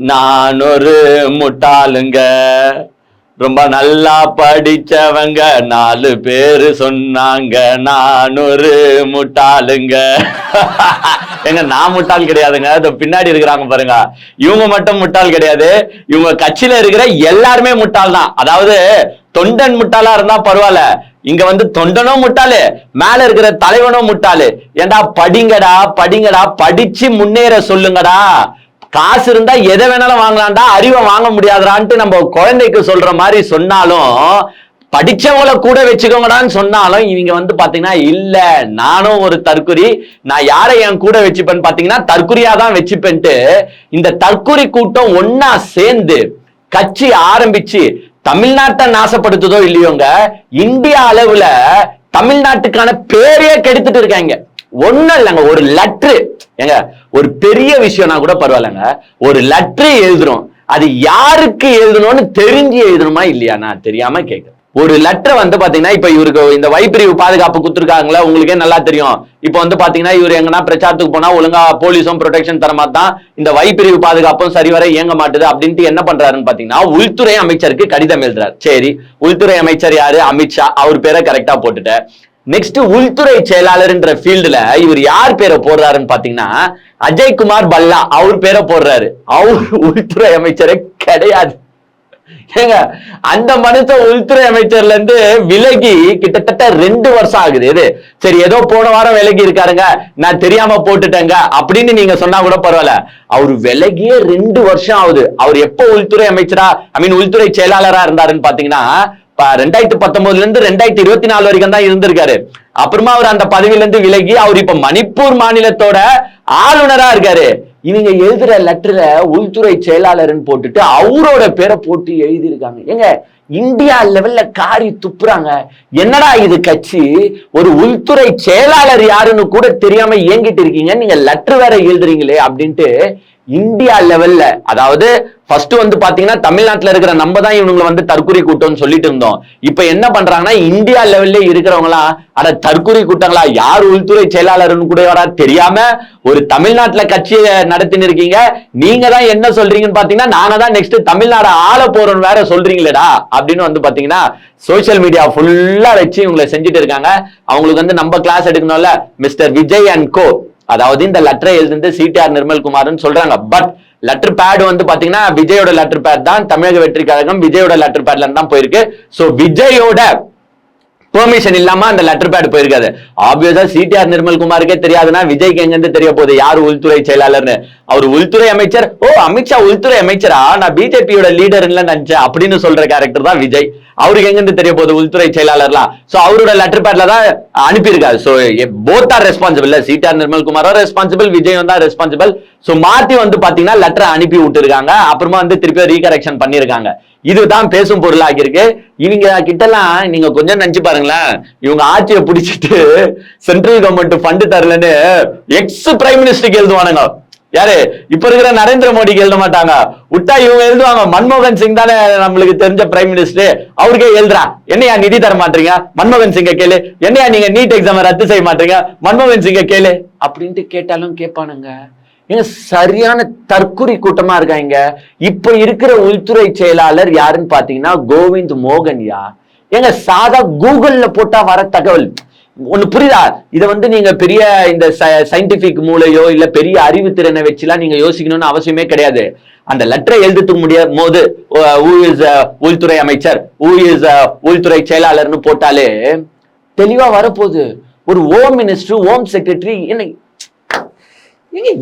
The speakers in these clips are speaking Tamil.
நான் ஒரு முட்டாளுங்க, ரொம்ப நல்லா படிச்சவங்க 4 பேரு சொன்னாங்க நான் ஒரு முட்டாளுங்க. எங்க நான் முட்டாள் கிடையாதுங்க, அது பின்னாடி இருக்கிறாங்க பாருங்க, இவங்க மட்டும் முட்டாள் கிடையாது, இவங்க கட்சியில இருக்கிற எல்லாருமே முட்டாள் தான். அதாவது தொண்டன் முட்டாளா இருந்தா பரவாயில்ல, இங்க வந்து தொண்டனும் முட்டாளு, மேல இருக்கிற தலைவனும் முட்டாளு. ஏண்டா படிங்கடா படிங்கடா, படிச்சு முன்னேற சொல்லுங்கடா, காசு இருந்தா எதை வேணாலும் வாங்கலாம்டா, அறிவை வாங்க முடியாதான்ட்டு நம்ம குழந்தைக்கு சொல்ற மாதிரி சொன்னாலும், படிச்சவங்கள கூட வச்சுக்கோங்கடான்னு சொன்னாலும் இவங்க வந்து பாத்தீங்கன்னா இல்ல நானும் ஒரு தற்குறி, நான் யாரை என் கூட வச்சுப்பேன்னு பாத்தீங்கன்னா தற்குறியா தான் வச்சுப்பேன்ட்டு இந்த தற்குறி கூட்டம் ஒன்னா சேர்ந்து கட்சி ஆரம்பிச்சு தமிழ்நாட்டை நாசப்படுத்துதோ இல்லையோங்க, இந்தியா அளவுல தமிழ்நாட்டுக்கான பேரையே கெடுத்துட்டு இருக்காங்க. ஒண்ணும் இல்லைங்க, ஒரு லெட்ரு, ஏங்க ஒரு பெரிய விஷயம்னா கூட பரவாயில்லைங்க, ஒரு லெட்ரு எழுதுறோம், அது யாருக்கு எழுதணும்னு தெரிஞ்சு எழுதணுமா இல்லையா? நான் தெரியாம கேட்கிறேன். ஒரு லெட்டர் வந்து பாத்தீங்கன்னா இப்ப இவருக்கு இந்த வைப்பிரிவு பாதுகாப்பு கொடுத்துருக்காங்களா உங்களுக்கே நல்லா தெரியும். இப்ப வந்து பாத்தீங்கன்னா இவர் எங்கன்னா பிரச்சாரத்துக்கு போனா ஒழுங்கா போலீஸும் ப்ரொடெக்ஷன் தர மாட்டான், இந்த வைப்பிரிவு பாதுகாப்பும் சரிவர இயங்க மாட்டுது அப்படின்ட்டு என்ன பண்றாருன்னு பாத்தீங்கன்னா உள்துறை அமைச்சருக்கு கடிதம் எழுதுறாரு. சரி, உள்துறை அமைச்சர் யாரு? அமித்ஷா, அவர் பேரை கரெக்டா போட்டுட்ட. நெக்ஸ்ட் உள்துறை செயலாளர்ன்ற ஃபீல்டுல இவர் யார் பேரை போடுறாருன்னு பாத்தீங்கன்னா அஜய்குமார் பல்லா, அவர் பேரை போடுறாரு. அவர் உள்துறை அமைச்சரே கிடையாது. ஏங்க அந்த மனுஷன் உள்துறை அமைச்சர்ல இருந்து விலகி கிட்டத்தட்ட 2 வருஷம் ஆகுது. இது சரி, ஏதோ போன வாரம் விலகி இருக்காருங்க, நான் தெரியாம போட்டுட்டேங்க அப்படின்னு நீங்க சொன்னா கூட பரவாயில்ல, அவரு விலகியே 2 வருஷம் ஆகுது. அவர் எப்போ உள்துறை அமைச்சரா உள்துறை செயலாளரா இருந்தாருன்னு பாத்தீங்கன்னா 2019 இருந்து 2024 வரைக்கும் தான் இருந்திருக்காரு. அப்புறமா அவர் அந்த பதவியில இருந்து விலகி அவர் இப்ப மணிப்பூர் மாநிலத்தோட ஆளுநரா இருக்காரு. இவங்க எழுதுற லெட்டர்ல உள்துறை செயலாளர்னு போட்டுட்டு அவரோட பேரை போட்டு எழுதி இருக்காங்க. ஏங்க இந்தியா லெவல்ல காரி துப்புறாங்க. என்னடா இது கட்சி, ஒரு உள்துறை செயலாளர் யாருன்னு கூட தெரியாம இயங்கிட்டு இருக்கீங்க, நீங்க லெட்டர் வேற எழுதுறீங்களே அப்படின்ட்டு இந்தியா லெவல்ல, அதாவது ஃபர்ஸ்ட் வந்து பாத்தீங்கன்னா தமிழ்நாட்டுல இருக்கிற நம்ம தான் இவங்களை வந்து தற்குறி கூட்டம்னு சொல்லிட்டு இருந்தோம். இப்ப என்ன பண்றாங்கன்னா இந்தியா லெவல்ல இருக்கிறவங்களா அட தற்குறி கூட்டங்களா, யார் உள்துறை செயலாளர்னு கூட வர தெரியாம ஒரு தமிழ்நாட்டுல கட்சியை நடத்தின்னு இருக்கீங்க, நீங்க தான் என்ன சொல்றீங்கன்னு பாத்தீங்கன்னா நாங்க தான் நெக்ஸ்ட் தமிழ்நாடு ஆள போறோம்னு வேற சொல்றீங்களேடா அப்படின்னு வந்து பாத்தீங்கன்னா சோசியல் மீடியா ஃபுல்லா வச்சு இவங்களை செஞ்சுட்டு இருக்காங்க. அவங்களுக்கு வந்து நம்ம கிளாஸ் எடுக்கணும்ல, மிஸ்டர் விஜய் அண்ட் கோ, அதாவது இந்த லெட்டரை எழுதுந்து சிடிஆர் நிர்மல்குமார்னு சொல்றாங்க. பட் லெட்டர் பேட் வந்து பாத்தீங்கன்னா விஜயோட லெட்டர் பேட் தான், தமிழக வெற்றி கழகம் விஜயோட லெட்டர் பேட்ல இருந்து தான் போயிருக்கு. சோ விஜயோட பெர்மிஷன் இல்லாம அந்த லெட்டர் பேட் போயிருக்காது. ஆப்வியஸா சிடிஆர் நிர்மல்குமாருக்கே தெரியாதுன்னா விஜய்க்கு எங்க இருந்து தெரிய போகுது யாரு உள்துறை செயலாளர்னு? அவர் உள்துறை அமைச்சர், ஓ அமித்ஷா உள்துறை அமைச்சரா, நான் பிஜேபியோட லீடர் இல்ல நினைச்சேன் அப்படின்னு சொல்ற கேரக்டர் தான் விஜய். அவருக்கு எங்க இருந்து தெரிய போகுது உள்துறை செயலாளர்லாம்? சோ அவரோட லெட்டர் பேட்ல தான் அனுப்பியிருக்காரு. So both are responsible, CDR நிர்மல்குமாரோ ரெஸ்பான்சிபிள், விஜயும் தான் ரெஸ்பான்சிபிள். சோ மாத்தி வந்து பாத்தீங்கன்னா லெட்டர் அனுப்பி விட்டுருக்காங்க, அப்புறமா வந்து திருப்பி ரீகரெக்ஷன் பண்ணிருக்காங்க. இதுதான் பேசும் பொருளாகி இருக்கு. இவங்க கிட்டலாம் நீங்க கொஞ்சம் நினைச்சு பாருங்களேன், இவங்க ஆட்சியை பிடிச்சிட்டு சென்ட்ரல் கவர்மெண்ட் ஃபண்ட் தரலன்னு எக்ஸ் பிரைம் மினிஸ்டருக்கு எழுதுவானுங்க. யாரு இப்ப இருக்கிற நரேந்திர மோடிக்கு எழுத மாட்டாங்க, விட்டா இவங்க எழுதுவாங்க. மன்மோகன் சிங் தானே நம்மளுக்கு தெரிஞ்ச பிரைம் மினிஸ்டர், அவருக்கே எழுதுறா, என்னையா நிதி தர மாட்டீங்க, மன்மோகன் சிங்க கேளு, என்னையா நீங்க நீட் எக்ஸாம் ரத்து செய்ய மாட்டீங்க, மன்மோகன் சிங்க கேளு அப்படின்ட்டு கேட்டாலும் கேட்பானுங்க. ஏங்க சரியான தற்குறி கூட்டமா இருக்காங்க. இப்ப இருக்கிற உள்துறை செயலாளர் யாருன்னு பாத்தீங்கன்னா கோவிந்த் மோகன்யா. ஏங்க சாதா கூகுள்ல போட்டா வர தகவல் ஒண்ணு புரியுதா? இதை வந்து நீங்க பெரிய இந்த சயின்டிபிக் மூளையோ இல்ல பெரிய அறிவு திறனை வச்சுலாம் நீங்க யோசிக்கணும்னு அவசியமே கிடையாது. அந்த லெட்டரை எழுதுறதுக்கு முடியும் போது உள்துறை அமைச்சர், உள்துறை செயலாளர்னு போட்டாலே தெளிவா வரப்போகுது. ஒரு ஹோம் மினிஸ்டர், ஹோம் செக்ரட்டரி, என்ன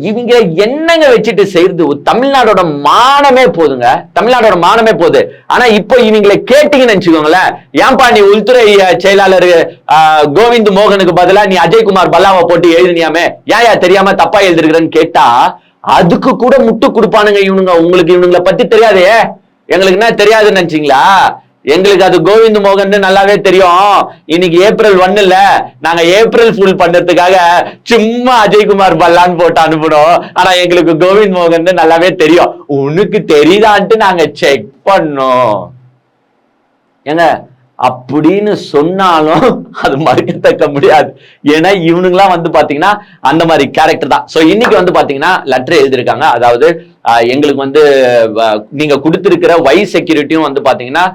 இவங்க என்னங்க வச்சுட்டு செய்யறது? தமிழ்நாடோட மானமே போதுங்க, தமிழ்நாடோட மானமே போகுது. ஆனா இப்போ இவங்களை கேட்டீங்கன்னு நினைச்சுக்கோங்களேன், ஏன்பா நீ உள்துறை செயலாளர் கோவிந்த் மோகனுக்கு பதிலா நீ அஜய்குமார் பல்லாவை போட்டு எழுதினியாமே, ஏன் தெரியாம தப்பா எழுதிருக்கிறன்னு கேட்டா அதுக்கு கூட முட்டு கொடுப்பானுங்க இவனுங்க. உங்களுக்கு இவனுங்களை பத்தி தெரியாதே, எங்களுக்கு என்ன தெரியாதுன்னு நினைச்சீங்களா? எங்களுக்கு அது கோவிந்த் மோகன் நல்லாவே தெரியும். இன்னைக்கு April 1 இல்ல, நாங்க ஏப்ரல் ஃபுல் பண்றதுக்காக சும்மா அஜய்குமார் பல்லான்னு போட்டு அனுப்பணும். ஆனா எங்களுக்கு கோவிந்த் மோகன் நல்லாவே தெரியும். உனக்கு தெரியுதான்ட்டு நாங்க செக் பண்ணோம். ஏங்க அப்படின்னு சொன்னாலும் அது மறுக்கத்தக்க முடியாது. ஏன்னா இவனுங்களாம் வந்து பாத்தீங்கன்னா அந்த மாதிரி கேரக்டர் தான். சோ இன்னைக்கு வந்து பாத்தீங்கன்னா லெட்டர் எழுதியிருக்காங்க. அதாவது எங்களுக்கு வந்து நீங்க கொடுத்திருக்கிற வைஸ் செக்யூரிட்டியும் வந்து பாத்தீங்கன்னா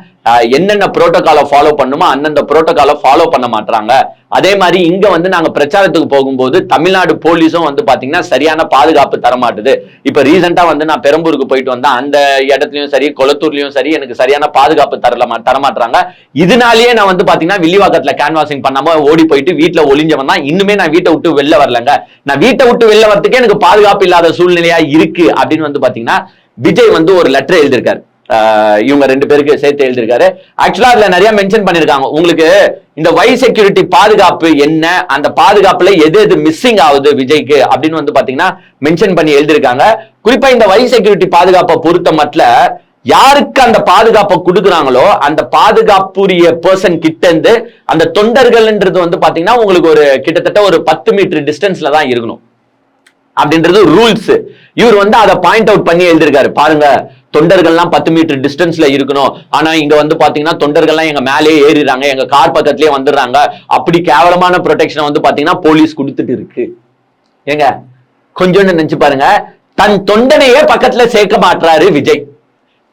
என்னென்ன புரோட்டோகாலை ஃபாலோ பண்ணுமோ அந்தந்த புரோட்டோகாலை ஃபாலோ பண்ண மாட்டாங்க. அதே மாதிரி இங்க வந்து நாங்க பிரச்சாரத்துக்கு போகும்போது தமிழ்நாடு போலீஸும் வந்து பாத்தீங்கன்னா சரியான பாதுகாப்பு தரமாட்டுது. இப்ப ரீசெண்டா வந்து நான் பெரம்பூருக்கு போயிட்டு வந்தேன், அந்த இடத்துலயும் சரி கொளத்தூர்லயும் சரி எனக்கு சரியான பாதுகாப்பு தரமாட்டாங்க. இதனாலேயே நான் வந்து பாத்தீங்கன்னா வில்லிவாக்கத்துல கேன்வாசிங் பண்ணாம ஓடி போயிட்டு வீட்டுல ஒளிஞ்சவன் தான். இன்னுமே நான் வீட்டை விட்டு வெளில வரலங்க. நான் வீட்டை விட்டு வெளில வரதுக்கே எனக்கு பாதுகாப்பு இல்லாத சூழ்நிலையா இருக்கு அப்படின்னு வந்து பாத்தீங்கன்னா விஜய் வந்து ஒரு லெட்டர் எழுதியிருக்காரு. இவங்க 2 பேருக்கு சேர்த்து எழுதிருக்காரு. ஆக்சுவலா அதுல நிறைய மென்ஷன் பண்ணிருக்காங்க. உங்களுக்கு இந்த வைஸ் செக்யூரிட்டி பாதுகாப்பு என்ன, அந்த பாதுகாப்புல எது எது மிஸ்ஸிங் ஆகுது விஜய்க்கு அப்படின்னு வந்து பாத்தீங்கன்னா மென்ஷன் பண்ணி எழுதிருக்காங்க. குறிப்பா இந்த வைஸ் செக்யூரிட்டி பாதுகாப்பை பொறுத்த மட்டும் யாருக்கு அந்த பாதுகாப்பை கொடுக்குறாங்களோ அந்த பாதுகாப்புரிய பர்சன் கிட்ட இருந்து அந்த தொண்டர்கள்ன்றது வந்து பாத்தீங்கன்னா உங்களுக்கு ஒரு கிட்டத்தட்ட ஒரு 10 மீட்டர் டிஸ்டன்ஸ்ல தான் இருக்கணும் அப்படின்றது ரூல்ஸ். இவர் வந்து அதை பாயிண்ட் அவுட் பண்ணி எழுதிருக்காரு. பாருங்க, தொண்டர்கள்லாம் 10 மீட்டர் டிஸ்டன்ஸ்ல இருக்கணும். ஆனா இங்க வந்து பாத்தீங்கன்னா தொண்டர்கள்லாம் எங்க மேலே ஏறிடுறாங்க, எங்க கார் பக்கத்திலேயே வந்துடுறாங்க. அப்படி கேவலமான ப்ரொடெக்ஷன் வந்து பாத்தீங்கன்னா போலீஸ் கொடுத்துட்டு இருக்கு. ஏங்க கொஞ்சம் நினைச்சு பாருங்க, தன் தொண்டனையே பக்கத்துல சேர்க்க மாட்டாரு விஜய்.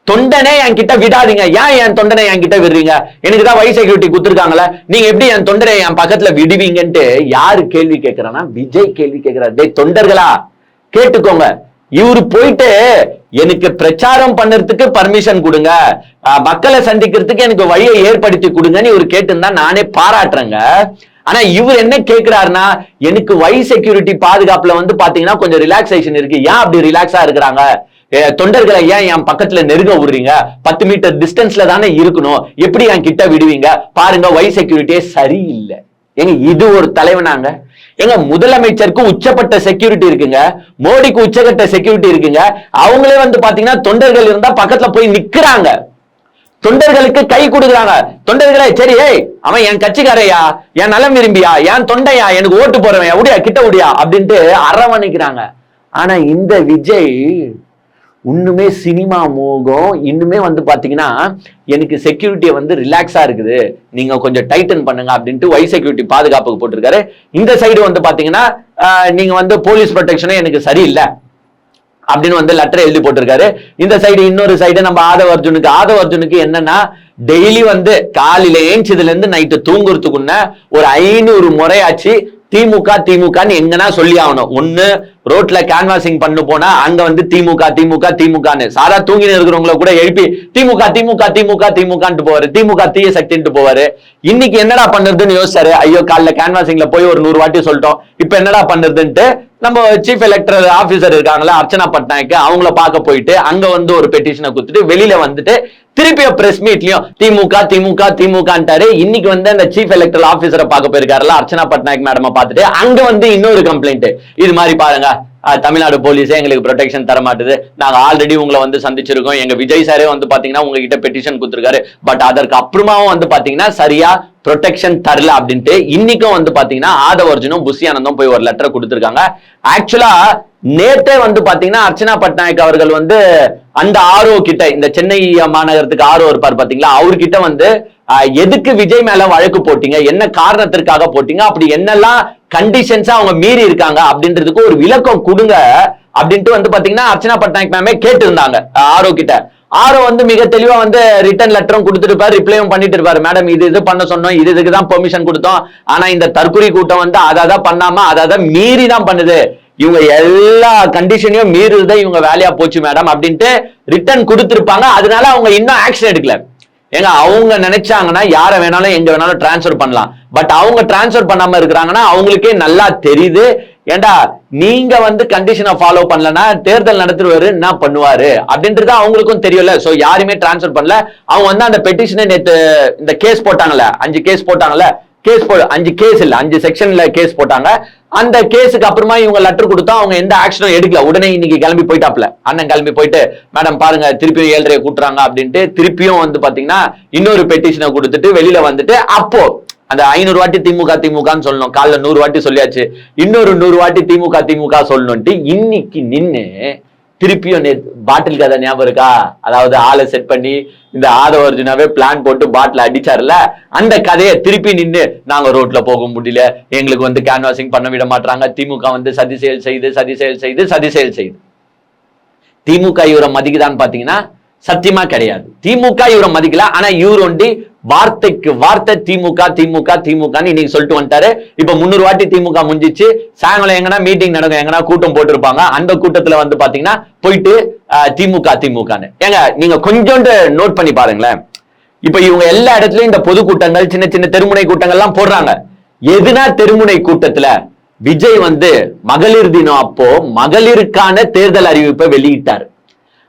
தொண்டனே என்கிட்ட விடாதீங்க, ஏன் என் தொண்டனை என்கிட்ட விடுறீங்க, எனக்கு தான் வைஸ் செக்யூரிட்டி கொடுத்துருக்காங்களே, நீங்க எப்படி என் தொண்டனை என் பக்கத்துல விடுவீங்கன்ட்டு யாரு கேள்வி கேட்கிறான்னா விஜய் கேள்வி கேட்கிறார். டேய் தொண்டர்களா கேட்டுக்கோங்க, இவரு போயிட்டு எனக்கு பிரச்சாரம் பண்றதுக்கு பர்மிஷன் கொடுங்க, மக்களை சந்திக்கிறதுக்கு எனக்கு வழியை ஏற்படுத்தி கொடுங்கன்னு இவர் கேட்டுருந்தா நானே பாராட்டுறேங்க. ஆனா இவர் என்ன கேட்கிறாருன்னா எனக்கு வைஸ் செக்யூரிட்டி பாதுகாப்புல வந்து பாத்தீங்கன்னா கொஞ்சம் ரிலாக்ஸேஷன் இருக்கு, ஏன் அப்படி ரிலாக்ஸா இருக்கிறாங்க, தொண்டர்களை ஏன் என் பக்கத்துல நெருங்க விடுறீங்க, 10 மீட்டர் டிஸ்டன்ஸ்ல தானே இருக்கணும், எப்படி என் கிட்ட விடுவீங்க, பாருங்க வைஸ் செக்யூரிட்டியே சரியில்லை. ஏங்க இது ஒரு தலைவனாங்க? எங்க முதலமைச்சருக்கு உச்சப்பட்ட செக்யூரிட்டி இருக்குங்க, மோடிக்கு உச்சகட்ட செக்யூரிட்டி இருக்குங்க. அவங்களே வந்து பாத்தீங்கன்னா தொண்டர்கள் இருந்தா பக்கத்துல போய் நிக்கிறாங்க, தொண்டர்களுக்கு கை கொடுக்குறாங்க. தொண்டர்களே சரி, அவன் என் கட்சிக்காரையா, என் நலம் விரும்பியா, என் தொண்டையா, எனக்கு ஓட்டு போறவன் உடியா கிட்ட உடியா அப்படின்ட்டு அரவணைக்கிறாங்க. ஆனா இந்த விஜய் இன்னுமே சினிமா மோகம், இன்னுமே வந்து பாத்தீங்கன்னா எனக்கு செக்யூரிட்டியை வந்து ரிலாக்ஸா இருக்குது, நீங்க கொஞ்சம் டைட்டன் பண்ணுங்க அப்படின்ட்டு வைஸ் செக்யூரிட்டி பாதுகாப்புக்கு போட்டிருக்காரு. இந்த சைடு வந்து பாத்தீங்கன்னா நீங்க வந்து போலீஸ் ப்ரொடெக்ஷனே எனக்கு சரியில்லை அப்படின்னு வந்து லெட்டர் எழுதி போட்டிருக்காரு. இந்த சைடு இன்னொரு சைடு நம்ம ஆதவ அர்ஜுனுக்கு என்னன்னா டெய்லி வந்து காலையில ஏஞ்சதுல இருந்து நைட்டு தூங்குறதுக்குன்ன ஒரு 500 முறையாச்சு திமுகன்னு எங்கன்னா சொல்லி ஆகணும். ஒண்ணு ரோட்ல கேன்வாசிங் பண்ணு போனா அங்க வந்து திமுகன்னு சாரா தூங்கின இருக்கிறவங்கள கூட எழுப்பி திமுகன்ட்டு போவாரு, திமுக தீய சக்தின்ட்டு போவாரு. இன்னைக்கு என்னடா பண்ணுறதுன்னு யோசிச்சாரு. ஐயோ காலைல கேன்வாசிங்ல போய் ஒரு 100 வாட்டி சொல்லிட்டோம், இப்ப என்னடா பண்ணுறதுன்ட்டு நம்ம சீஃப் எலக்டரல் ஆபீசர் இருக்காங்களா அர்ச்சனா பட்நாயக், அவங்கள பார்க்க போயிட்டு அங்க வந்து ஒரு பெட்டிஷனை கொடுத்துட்டு வெளியில வந்துட்டு திருப்பி பிரஸ் மீட்லயும் திமுகன்ட்டாரு. இன்னைக்கு வந்து அந்த சீஃப் எலக்டரல் ஆபீசரை பார்க்க போயிருக்காருல அர்ச்சனா பட்நாயக் மேடம் பார்த்துட்டு அங்க வந்து இன்னொரு கம்ப்ளைண்ட், இது மாதிரி பாருங்க தமிழ்நாடு போலீஸே எங்களுக்கு ப்ரொடெக்ஷன் தர மாட்டுது, நாங்க ஆல்ரெடி உங்களை வந்து சந்திச்சிருக்கோம், எங்க விஜய் சாரே வந்து பாத்தீங்கன்னா உங்ககிட்ட பெட்டிஷன் கொடுத்துருக்காரு, பட் அதற்கு அப்புறமாவும் வந்து பாத்தீங்கன்னா சரியா ப்ரொடெக்ஷன் தரல அப்படின்ட்டு இன்னைக்கும் வந்து பாத்தீங்கன்னா ஆதவ அர்ஜுனும் புஷி ஆனந்தும் போய் ஒரு லெட்டர் கொடுத்திருக்காங்க. ஆக்சுவலா நேத்தே வந்து பாத்தீங்கன்னா அர்ச்சனா பட்நாயக் அவர்கள் வந்து அந்த ஆர்ஓ கிட்ட, இந்த சென்னை மாநகரத்துக்கு ஆர்ஓ இருப்பார் பாத்தீங்களா, அவர்கிட்ட வந்து எதுக்கு விஜய் மேல வழக்கு போட்டீங்க, என்ன காரணத்திற்காக போட்டீங்க, அப்படி என்னெல்லாம் கண்டிஷன்ஸா அவங்க மீறி இருக்காங்க அப்படின்றதுக்கு ஒரு விளக்கம் கொடுங்க அப்படின்ட்டு வந்து பாத்தீங்கன்னா அர்ச்சனா பட்நாயக் மேமே கேட்டு இருந்தாங்க ஆர்ஓ கிட்ட. ஆரோ வந்து மிக தெளிவா வந்து ரிட்டர்ன் லெட்டரும் கொடுத்துட்டு ரிப்ளையும் பண்ணிட்டு இருப்பாரு, மேடம் இது பண்ண சொன்னோம், இதுக்கு தான் பெர்மிஷன் கொடுத்தோம், ஆனா இந்த தற்கொலை கூட்டம் வந்து அதான் பண்ணாம அதான் மீறி தான் பண்ணுது, இவங்க எல்லா கண்டிஷனையும் மீறுறத இவங்க வேலையா போச்சு மேடம் அப்படின்ட்டு ரிட்டர்ன் கொடுத்திருப்பாங்க. அதனால அவங்க இன்னும் ஆக்ஷன் எடுக்கல. ஏங்க அவங்க நினைச்சாங்கன்னா யார வேணாலும் எங்க வேணாலும் டிரான்ஸ்பர் பண்ணலாம், பட் அவங்க டிரான்ஸ்பர் பண்ணாம இருக்கிறாங்கன்னா அவங்களுக்கே நல்லா தெரியுது. ஏண்டா நீங்க வந்து கண்டிஷனை ஃபாலோ பண்ணலன்னா தேர்தல் நடத்துவாரு என்ன பண்ணுவாரு அப்படின்றது அவங்களுக்கும் தெரியல. சோ யாருமே டிரான்ஸ்பர் பண்ணல. அவங்க வந்து அந்த பெட்டிஷனை நேத்து இந்த கேஸ் போட்டாங்கல்ல, 5 கேஸ் போட்டாங்கல்ல, 5 கேஸ் இல்ல 5 செக்ஷன்ல கேஸ் போட்டாங்க. அந்த கேஸுக்கு அப்புறமா இவங்க லெட்டர் கொடுத்தா அவங்க எந்த ஆக்ஷனும் எடுக்கல. உடனே இன்னைக்கு கிளம்பி போயிட்டாப்ல, அண்ணன் கிளம்பி போயிட்டு மேடம் பாருங்க திருப்பியும் 7:30 கூட்டுறாங்க அப்படின்ட்டு திருப்பியும் வந்து பாத்தீங்கன்னா இன்னொரு பெட்டிஷனை கொடுத்துட்டு வெளியில வந்துட்டு அப்போ அந்த 500 வாட்டி திமுகன்னு சொல்லணும், காலைல 100 வாட்டி சொல்லியாச்சு, இன்னொரு 100 வாட்டி திமுக சொல்லணும்ட்டு இன்னைக்கு நின்று திருப்பியும் பாட்டில் கதை ஞாபகம் இருக்கா, அதாவது ஆளை செட் பண்ணி இந்த ஆதவ அர்ஜுனாவே பிளான் போட்டு பாட்டில் அடிச்சாருல, அந்த கதையை திருப்பி நின்று நாங்க ரோட்ல போக முடியல, எங்களுக்கு வந்து கேன்வாசிங் பண்ண விட மாட்டாங்க, திமுக வந்து சதி செயல் செய்து திமுக இவரை மதிக்குதான்னு பாத்தீங்கன்னா சத்தியமா கிடையாது. திமுக இவரை மதிக்கல. ஆனா இவர் ஒண்டி வார்த்தைக்கு வார்த்தை திமுக திமுக திமுகன்னு இன்னைக்கு சொல்லிட்டு வந்துட்டாரு. இப்ப 300 வாட்டி திமுக முடிஞ்சிச்சு. சாயங்காலம் எங்கன்னா மீட்டிங் நடக்கும், எங்கன்னா கூட்டம் போட்டிருப்பாங்க. அந்த கூட்டத்துல வந்து பாத்தீங்கன்னா போயிட்டு திமுக திமுகன்னு. ஏங்க நீங்க கொஞ்சோண்டு நோட் பண்ணி பாருங்களேன். இப்ப இவங்க எல்லா இடத்துலயும் இந்த பொதுக்கூட்டங்கள், சின்ன சின்ன தெருமுனை கூட்டங்கள் எல்லாம் போடுறாங்க. எதுனா தெருமுனை கூட்டத்துல விஜய் வந்து மகளிர் தினம் அப்போ மகளிருக்கான தேர்தல் அறிவிப்பை வெளியிட்டாரு.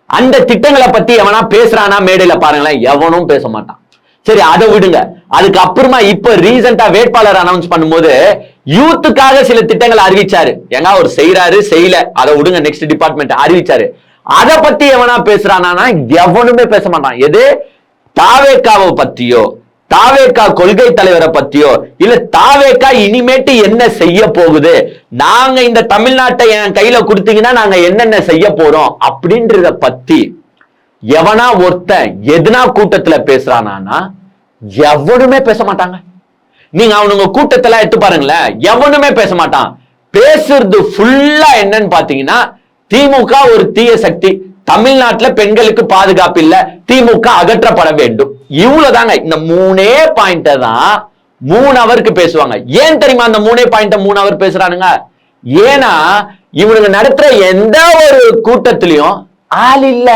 அந்த திட்டங்களை பத்தி எவனா பேசுறானா மேடையில பாருங்களேன், எவனும் பேச மாட்டான். சரி அதை விடுங்க. அதுக்கு அப்புறமா இப்ப ரீசெண்டா வேட்பாளர் அனௌன்ஸ் பண்ணும்போது யூத்துக்காக சில திட்டங்களை அறிவிச்சாரு. ஏங்க அவர் செய்யறாரு செய்யல அதை விடுங்க, நெக்ஸ்ட் டிபார்ட்மெண்ட் அறிவிச்சாரு. அதை பத்தி எவனா பேசுறானா எவனுமே பேச மாட்டான். எது தாவேக்காவை பத்தியோ, தாவேக்கா கொள்கை தலைவரை பத்தியோ, இல்ல தாவேக்கா இனிமேட்டு என்ன செய்ய போகுது, நாங்க இந்த தமிழ்நாட்டை என் கையில கொடுத்தீங்கன்னா நாங்க என்னென்ன செய்ய போறோம் அப்படின்றத பத்தி எவனா ஒருத்தன் எதுனா கூட்டத்துல பேசுறானா எவனுமே பேச மாட்டாங்க. நீங்க அவனுங்க கூட்டத்துல எடுத்து பாருங்களேன், எவனுமே பேச மாட்டான். பேசுறது ஃபுல்லா என்னன்னு பாத்தீங்கன்னா திமுக ஒரு தீய சக்தி, தமிழ்நாட்டுல பெண்களுக்கு பாதுகாப்பு இல்ல, திமுக அகற்றப்பட வேண்டும். இவ்வளவுதாங்க. இந்த 3 பாயிண்ட தான் 3 ஹவருக்கு பேசுவாங்க. ஏன் தெரியுமா அந்த 3 பாயிண்ட 3 ஹவர் பேசுறானுங்க? ஏன்னா இவனுங்க நடத்துற எந்த ஒரு கூட்டத்திலையும் ஆள் இல்ல.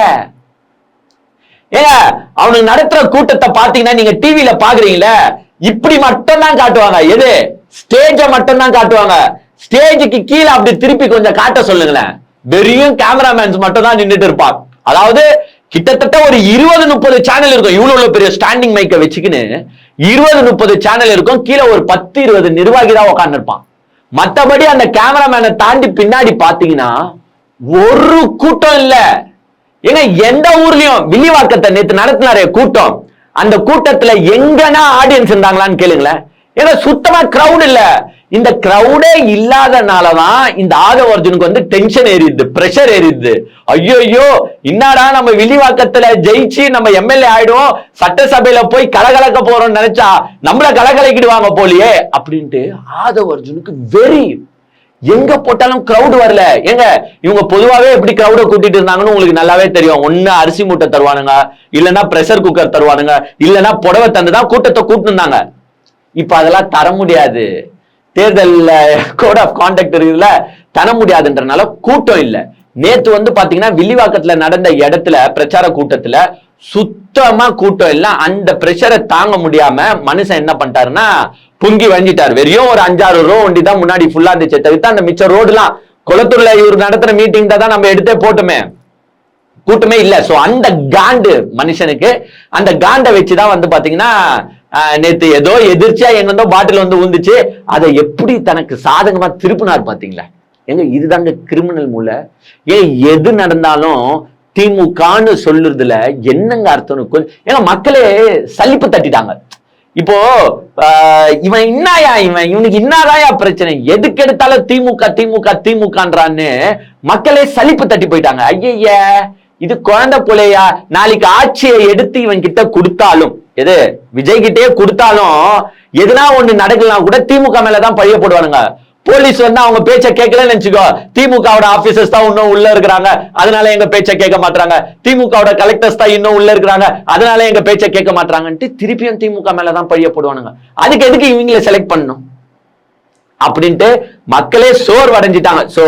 ஏங்க அவனுக்கு நடத்துற கூட்டத்தை பாத்தீங்கன்னா நீங்க டிவில பாக்குறீங்களா, இப்படி மட்டும் தான் காட்டுவாங்க. எது ஸ்டேஜ மட்டும் தான் காட்டுவாங்க. ஸ்டேஜுக்கு கீழே அப்படி திருப்பி கொஞ்சம் காட்ட சொல்லுங்களேன். வெறும் கேமராமேன்ஸ் மட்டும் தான் நின்றுட்டு இருப்பாங்க. அதாவது கிட்டத்தட்ட ஒரு 20-30 சேனல் இருக்கும். இவ்வளவு பெரிய ஸ்டாண்டிங் மைக்க வச்சுக்கின்னு 20-30 சேனல் இருக்கும். கீழே ஒரு 10-20 நிர்வாகி தான் உட்கார்ந்து இருப்பான். மற்றபடி அந்த கேமராமேனை தாண்டி பின்னாடி பாத்தீங்கன்னா ஒரு கூட்டம் இல்ல. ஏங்க எந்த ஊர்லயும் வில்லிவாக்கத்தை நேத்து நடத்தினாரே கூட்டம், அந்த கூட்டத்துல எங்கன்னா ஆடியன்ஸ் இருந்தாங்களான்னு கேளுங்களேன். ஏன்னா சுத்தமா கிரௌட் இல்ல. இந்த கிரௌடே இல்லாதனாலதான் இந்த ஆதவ அர்ஜுனுக்கு வந்து டென்ஷன் ஏறிடுது, பிரஷர் ஏறிடுது. ஐயோ என்னடா நம்ம வில்லிவாக்கத்துல ஜெயிச்சு நம்ம எம்எல்ஏ ஆயிடுவோம், சட்டசபையில போய் கலகலக்க போறோம்னு நினைச்சா நம்மள கலகலக்கிடுவாங்க போலியே அப்படின்ட்டு ஆதவ அர்ஜுனுக்கு வெறி. எங்க போட்டாலும் கிரௌட் வரல. எங்க இவங்க பொதுவாவே எப்படி கிரௌட கூட்டிட்டு இருந்தாங்கன்னு உங்களுக்கு நல்லாவே தெரியும். ஒண்ணு அரிசி மூட்டை தருவானுங்க, இல்லைன்னா பிரஷர் குக்கர் தருவானுங்க, இல்லைன்னா புடவை தந்துதான் கூட்டத்தை கூட்டிருந்தாங்க. இப்ப அதெல்லாம் தர முடியாது. தேர்தல் கோட் ஆஃப் கான்டக்ட் இருக்குல்ல, தர முடியாதுன்றனால கூட்டம் இல்ல. நேத்து வந்து பாத்தீங்கன்னா வில்லிவாக்கத்துல நடந்த இடத்துல பிரச்சார கூட்டத்துல சுத்தமா கூட்டம் இல்ல. அந்த பிரஷரை தாங்க முடியாம மனுஷன் என்ன பண்ணிட்டாருன்னா பொங்கி வஞ்சிட்டாரு. வெறியும் ஒரு 5-6 ரோ வண்டி தான் முன்னாடி ஃபுல்லா இருந்துச்சு, தவிர்த்து அந்த மிச்ச ரோடுலாம் குளத்தூர்ல இவர் நடத்துற மீட்டிங் தான் நம்ம எடுத்தே போட்டுமே, கூட்டமே இல்ல. சோ அந்த காண்டு மனுஷனுக்கு, அந்த காண்டை வச்சுதான் வந்து பாத்தீங்கன்னா நேத்து ஏதோ எதிர்ச்சியா எங்கிருந்தோ பாட்டில் வந்து ஊந்துச்சு, அதை எப்படி தனக்கு சாதகமா திருப்பினார் பாத்தீங்களா? எங்க இதுதாங்க கிரிமினல் மூளை. ஏன் எது நடந்தாலும் திமுகன்னு சொல்லுறதுல என்னங்க அர்த்தம்? ஏங்க மக்களே சலிப்பு தட்டிட்டாங்க. இப்போ இவன் இன்னாயா, இவனுக்கு இன்னாதாயா பிரச்சனை, எதுக்கு எடுத்தாலும் திமுக திமுக திமுகன்றான்னு மக்களே சலிப்பு தட்டி போயிட்டாங்க. ஐய இது குழந்தை போலையா, நாளைக்கு ஆட்சியை எடுத்து இவன் கிட்ட கொடுத்தாலும், எது விஜய் கிட்டே கொடுத்தாலும் எதுனா ஒண்ணு நடக்கலாம் கூட திமுக மேலதான் பழிய போடுவானுங்க. போலீஸ் வந்து அவங்க பேச்ச கேட்கலன்னு நினைச்சுக்கோ, திமுகவோட ஆபீசர்ஸ் தான் இன்னும் உள்ள இருக்கிறாங்க, அதனால எங்க பேச்ச கேட்க மாட்டாங்க, திமுகவோட கலெக்டர்ஸ் தான் இன்னும் உள்ள இருக்கிறாங்க, அதனால எங்க பேச்ச கேட்க மாட்டாங்கன்ட்டு திருப்பியும் திமுக மேலதான் பழிய போடுவானுங்க. அதுக்கு எதுக்கு இவங்களை செலக்ட் பண்ணணும் அப்படின்ட்டு மக்களே சோர்வடைஞ்சிட்டாங்க. சோ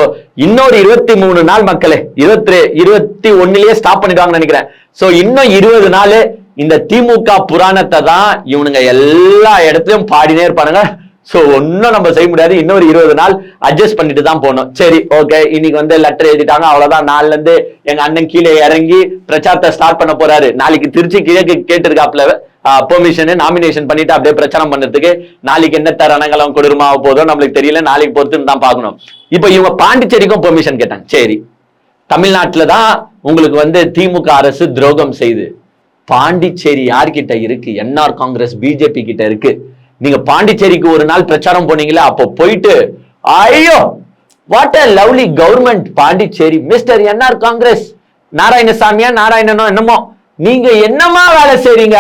இன்னொரு 23 நாள் மக்களே, 21லயே ஸ்டாப் பண்ணிடுவாங்கன்னு நினைக்கிறேன். சோ இன்னும் 20 நாள் இந்த திமுக புராணத்தை தான் இவனுங்க எல்லா இடத்துலயும் பாடினே இருப்பானுங்க. சோ ஒன்னும் நம்ம செய்ய முடியாது. இன்னொரு 20 நாள் அட்ஜஸ்ட் பண்ணிட்டு தான் போனோம். சரி ஓகே, இன்னைக்கு வந்து லெட்டர் எழுதிட்டாங்க, அவ்வளவுதான். நாள்ல இருந்து எங்க அண்ணன் கீழே இறங்கி பிரச்சாரத்தை ஸ்டார்ட் பண்ண போறாரு. நாளைக்கு திருச்சி கிழக்கு கேட்டிருக்காப்ல பெர்மிஷன், நாமினேஷன் பண்ணிட்டு அப்படியே பிரச்சாரம் பண்றதுக்கு. நாளைக்கு என்ன ரணங்கலம் கொடூரமா போதோ நம்மளுக்கு தெரியல, நாளைக்கு பொறுத்துன்னு தான் பாக்கணும். இப்ப இவங்க பாண்டிச்சேரிக்கும் பெர்மிஷன் கேட்டாங்க. சரி, தமிழ்நாட்டுல தான் உங்களுக்கு வந்து திமுக அரசு துரோகம் செய்து, பாண்டிச்சேரி யார்கிட்ட இருக்கு? என்ஆர் காங்கிரஸ் பிஜேபி கிட்ட இருக்கு. நீங்க பாண்டிச்சேரிக்கு ஒரு நாள் பிரச்சாரம் போனீங்களா, அப்போ போயிட்டு ஐயோ what a lovely government Pondicherry, mister NR Congress நாராயணசாமியா நாராயணனோ என்னமோ, நீங்க என்னமா வேலை செய்றீங்க,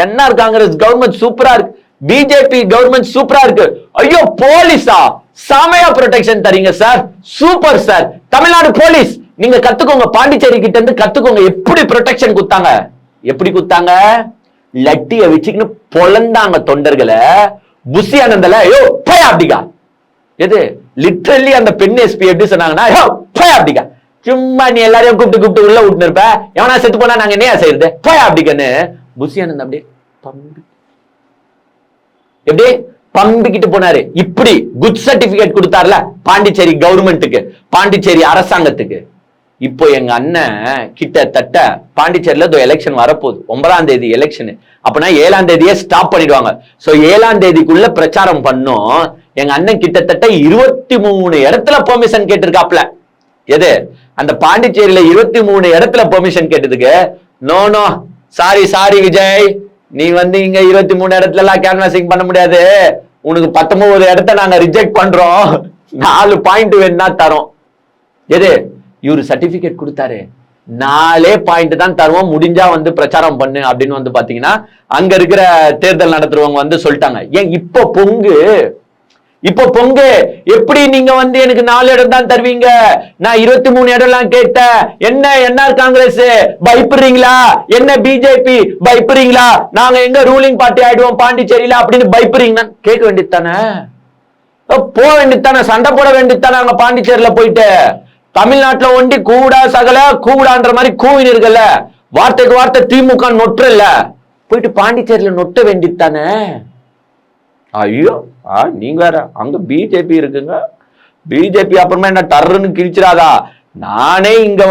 என்ஆர் காங்கிரஸ் கவர்மெண்ட் சூப்பரா இருக்கு, பிஜேபி கவர்மெண்ட் சூப்பரா இருக்கு, ஐயோ போலீஸா செமையா ப்ரொடெக்ஷன் தரீங்க sir, super sir, Tamil Nadu police நீங்க கத்துக்கோங்க, பாண்டிச்சேரி கிட்ட இருந்து கத்துக்கோங்க எப்படி ப்ரொடெக்ஷன் குத்தாங்க. எப்படி குத்தாங்க? லட்டிய வச்சுக்கின்னு பொழந்தாங்க தொண்டர்களை. புஷி ஆனந்தல யோ பய அப்படிக்கா, எது லிட்டரலி அந்த பெண் எஸ்பி எப்படி சொன்னாங்கன்னா யோ பய அப்படிக்கா, சும்மா நீ எல்லாரையும் கூப்பிட்டு உள்ள விட்டுன்னு இருப்ப, எவனா செத்து போனா நாங்க என்ன செய்யறது பய அப்படிக்கன்னு புஷி ஆனந்த் அப்படியே பம்பி எப்படி பம்பிக்கிட்டு போனாரு. இப்படி குட் சர்டிபிகேட் கொடுத்தாருல பாண்டிச்சேரி கவர்மெண்ட்டுக்கு, பாண்டிச்சேரி அரசாங்கத்துக்கு. இப்போ எங்க அண்ணன் கிட்டத்தட்ட பாண்டிச்சேரியில எலெக்ஷன் வரப்போகுது, 9ஆம் தேதி எலெக்ஷன். அப்படின்னா 7ஆம் தேதியே ஸ்டாப் பண்ணிடுவாங்க. சோ 7ஆம் தேதிக்குள்ள பிரச்சாரம் பண்ணும். எங்க அண்ணன் கிட்டத்தட்ட 23 இடத்துல பெர்மிஷன் கேட்டிருக்காப்ல. எது அந்த பாண்டிச்சேரியில 23 இடத்துல பெர்மிஷன் கேட்டதுக்கு நோ நோ சாரி விஜய், நீ இங்க 23 இடத்துல எல்லாம் கேன்வாசிங் பண்ண முடியாது, உனக்கு 19 இடத்த நாங்க ரிஜெக்ட் பண்றோம், 4 பாயிண்ட் வேணா தரோம். எது இவரு சர்டிபிகேட் கொடுத்தாரு, 4 பாயிண்ட் தான் தருவோம், முடிஞ்சா பிரச்சாரம் பண்ணு அப்படின்னு பாத்தீங்கன்னா அங்க இருக்கிற தேர்தல் நடத்துறவங்க சொல்லிட்டாங்க. ஏன் இப்போ பொங்கு எப்படி நீங்க எனக்கு 4 இடம் தான் தருவீங்க, நான் 23 இடம் எல்லாம் கேட்டேன், என்ன என்ஆர் காங்கிரஸ் பயப்படுறீங்களா, என்ன பிஜேபி பயப்படுறீங்களா, நாங்க எங்க ரூலிங் பார்ட்டி ஆயிடுவோம் பாண்டிச்சேரியில அப்படின்னு பயப்படுறீங்கன்னா கேட்க வேண்டியதானே, போக வேண்டியதானே, சண்டை போட வேண்டியதானே. அங்க பாண்டிச்சேரியில போயிட்டு தமிழ்நாட்டுல ஒண்டி கூடா சகல கூடான்ற மாதிரி கூவின் இருக்குல்ல, வார்த்தைக்கு வார்த்தை திமுக நொற்றல்ல, போயிட்டு பாண்டிச்சேரியில நொட்ட வேண்டியதானே. ஐயோ நீங்க வேற, அங்க பிஜேபி இருக்குங்க, பிஜேபி அப்புறமா என்ன டர்ன்னு கிழிச்சிடாதா, நானே இங்க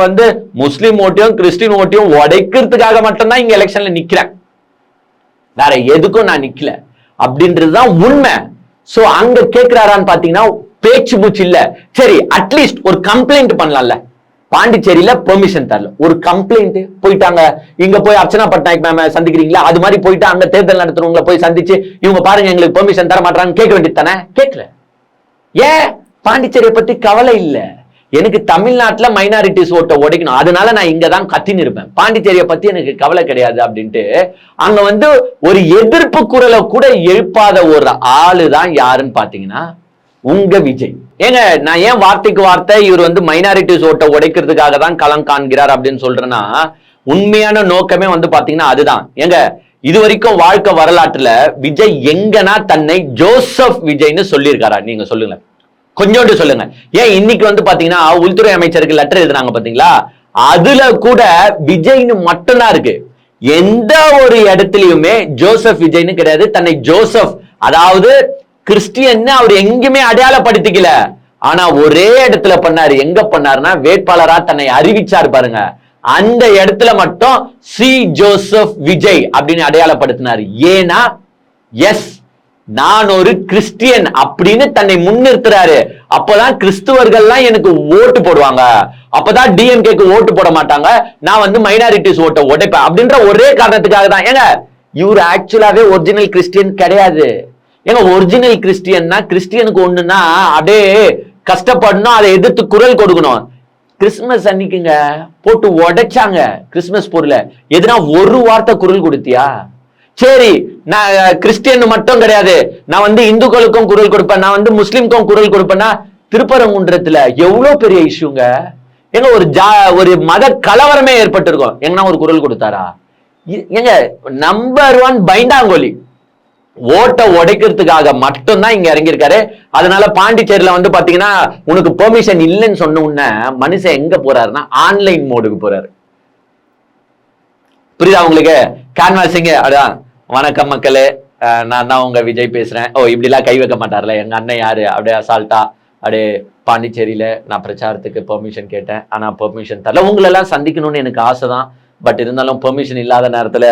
முஸ்லிம் ஓட்டையும் கிறிஸ்டின் ஓட்டையும் உடைக்கிறதுக்காக மட்டும்தான் இங்க எலெக்ஷன்ல நிக்கிறேன், வேற எதுக்கும் நான் நிக்கல அப்படின்றதுதான் உண்மை. சோ அங்க கேட்கிறாரான்னு பாத்தீங்கன்னா பேச்சு மூச்சு இல்ல. சரி அட்லீஸ்ட் ஒரு கம்ப்ளைண்ட் பண்ணலாம்ல, பாண்டிச்சேரியில பெர்மிஷன் தரல, ஒரு கம்ப்ளைண்ட் போயிட்டாங்க, இங்க போய் அர்ச்சனா பட்நாயக் மேம் சந்திக்கிறீங்களா, அது மாதிரி போயிட்டு அங்க தேர்தல் நடத்துறவங்களை போய் சந்திச்சு இவங்க பாருங்க எங்களுக்கு பெர்மிஷன் தர மாட்டாங்க கேட்க வேண்டியது தானே, கேட்கல. ஏன் பாண்டிச்சேரியை பத்தி கவலை இல்ல, எனக்கு தமிழ்நாட்டுல மைனாரிட்டிஸ் ஓட்ட உடைக்கணும், அதனால நான் இங்கதான் கத்தின்னு இருப்பேன், பாண்டிச்சேரியை பத்தி எனக்கு கவலை கிடையாது அப்படின்ட்டு அங்க ஒரு எதிர்ப்பு குரலை கூட எழுப்பாத ஒரு ஆளுதான் யாருன்னு பாத்தீங்கன்னா உங்க விஜய். ஏங்க நான் ஏன் வார்த்தைக்கு வார்த்தை இவர் மைனாரிட்டிஸ் ஓட்ட உடைக்கிறதுக்காக தான் களம் காண்கிறார் அப்படின்னு சொல்றேன்னா, உண்மையான நோக்கமே பாத்தீங்கன்னா அதுதான். ஏங்க இது வரைக்கும் வாழ்க்கை வரலாற்றுல விஜய் எங்கன்னா தன்னை ஜோசப் விஜய்னு சொல்லியிருக்காரா, நீங்க சொல்லுங்க, கொஞ்சோண்டு சொல்லுங்க. ஏன் இன்னைக்கு பாத்தீங்கன்னா உள்துறை அமைச்சருக்கு லெட்டர் எழுதுனாங்க பாத்தீங்களா, அதுல கூட விஜய்னு மட்டும்தான் இருக்கு, எந்த ஒரு இடத்துலயுமே ஜோசப் விஜய்னு கிடையாது. தன்னை ஜோசப் அதாவது கிறிஸ்டியன் அவர் எங்குமே அடையாளப்படுத்திக்கல, ஆனா ஒரே இடத்துல பண்ணாரு. எங்க பண்ணாருன்னா வேட்பாளரா தன்னை அறிவிச்சார் பாருங்க, அந்த இடத்துல மட்டும் சி ஜோசப் விஜய் அப்படின்னு அடையாளப்படுத்தினார். ஏன்னா எஸ் நான் ஒரு கிறிஸ்டியன் அப்படின்னு தன்னை முன்னிறுத்துறாரு. அப்பதான் கிறிஸ்துவர்கள்லாம் எனக்கு ஓட்டு போடுவாங்க, அப்பதான் டிஎம்கேக்கு ஓட்டு போட மாட்டாங்க, நான் மைனாரிட்டிஸ் ஓட்ட உடைப்பேன் அப்படின்ற ஒரே காரணத்துக்காக தான். ஏங்க இவர் ஆக்சுவலாவே ஒரிஜினல் கிறிஸ்டியன் கிடையாது. ஏங்க ஒரிஜினல் கிறிஸ்டியன்னா கிறிஸ்டியனுக்கு ஒண்ணுன்னா அப்படியே கஷ்டப்படணும், அதை எதிர்த்து குரல் கொடுக்கணும். கிறிஸ்துமஸ் அன்னைக்குங்க போட்டு உடைச்சாங்க கிறிஸ்துமஸ் பொருளை, எதுனா ஒரு வார்த்தை குரல் கொடுத்தியா? சரி நான் கிறிஸ்டியன் மட்டும் கிடையாது, நான் இந்துக்களுக்கும் குரல் கொடுப்பேன், நான் முஸ்லிம்க்கும் குரல் கொடுப்பேன்னா திருப்பரங்குன்றத்துல எவ்வளவு பெரிய இஷ்யூங்க. எங்க ஒரு மத கலவரமே ஏற்பட்டிருக்கும், எங்கன்னா ஒரு குரல் கொடுத்தாரா? எங்க நம்பர் 1 பைண்டாங்கோலி ஓட்ட உடைக்கிறதுக்காக மட்டும்தான் இங்க இறங்கியிருக்காரு. அதனால பாண்டிச்சேரியில பாத்தீங்கன்னா உனக்கு பெர்மிஷன் இல்லைன்னு சொன்ன உடனே மனுஷன் எங்க போறாருன்னா ஆன்லைன் மோடுக்கு போறாரு. புரியுதா உங்களுக்கு? கேன்வாசிங்க அதான், வணக்கம் மக்களே, நான் தான் உங்க விஜய் பேசுறேன். ஓ இப்படி எல்லாம் கை வைக்க மாட்டார்ல எங்க அண்ணன் யாரு, அப்படியே அசால்ட்டா அப்படியே பாண்டிச்சேரியில நான் பிரச்சாரத்துக்கு பெர்மிஷன் கேட்டேன், ஆனா பெர்மிஷன் தரல. உங்களெல்லாம் சந்திக்கணும்னு எனக்கு ஆசை தான், பட் இருந்தாலும் பெர்மிஷன் இல்லாத நேரத்துல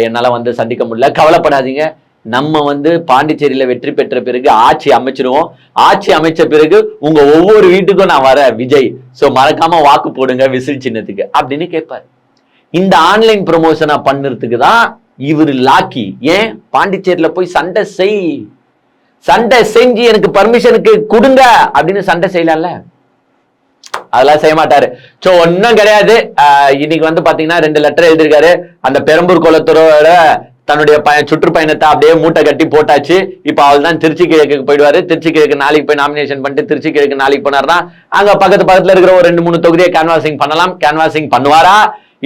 என்னால சந்திக்க முடியல. கவலைப்படாதீங்க, நம்ம பாண்டிச்சேரியில வெற்றி பெற்ற பிறகு ஆட்சி அமைச்சிருவோம். ஆட்சி அமைச்ச பிறகு உங்க ஒவ்வொரு வீட்டுக்கும் நான் வர விஜய், சோ மறக்காம வாக்கு போடுங்க விசில் சின்னத்துக்கு அப்படின்னு கேட்பாரு. இந்த ஆன்லைன் ப்ரொமோஷனா பண்ணுறதுக்கு தான் இவரு லாக்கி. ஏன் பாண்டிச்சேரியில போய் சண்டை செஞ்சு எனக்கு பர்மிஷனுக்கு கொடுங்க அப்படின்னு சண்டை செய்யலாம்ல, அதெல்லாம் செய்ய மாட்டாரு. சோ ஒன்னும் கிடையாது. இன்னைக்கு பாத்தீங்கன்னா 2 லெட்டர் எழுதிருக்காரு. அந்த பெரம்பூர் குளத்தூரோட தன்னுடைய சுற்றுப்பயணத்தை அப்படியே மூட்டை கட்டி போட்டாச்சு. இப்ப அவள் தான் திருச்சி கிழக்கு போயிடுவாரு. திருச்சி கிழக்கு நாளைக்கு போய் நாமினேஷன் பண்ணிட்டு திருச்சி கிழக்கு நாளைக்கு போனார்னா அங்க பக்கத்துல இருக்கிற ஒரு 2-3 தொகுதியை கேன்வாசிங் பண்ணலாம். கேன்வாசிங் பண்ணுவாரா,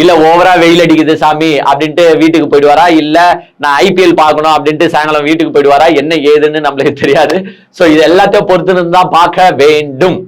இல்ல ஓவரா வெயில் அடிக்குது சாமி அப்படின்ட்டு வீட்டுக்கு போயிடுவாரா, இல்ல நான் IPL பார்க்கணும் அப்படின்ட்டு சாயங்காலம் வீட்டுக்கு போயிடுவாரா, என்ன ஏதுன்னு நம்மளுக்கு தெரியாது. சோ இது எல்லாத்தையும் பொறுத்து தான் பார்க்க வேண்டும்.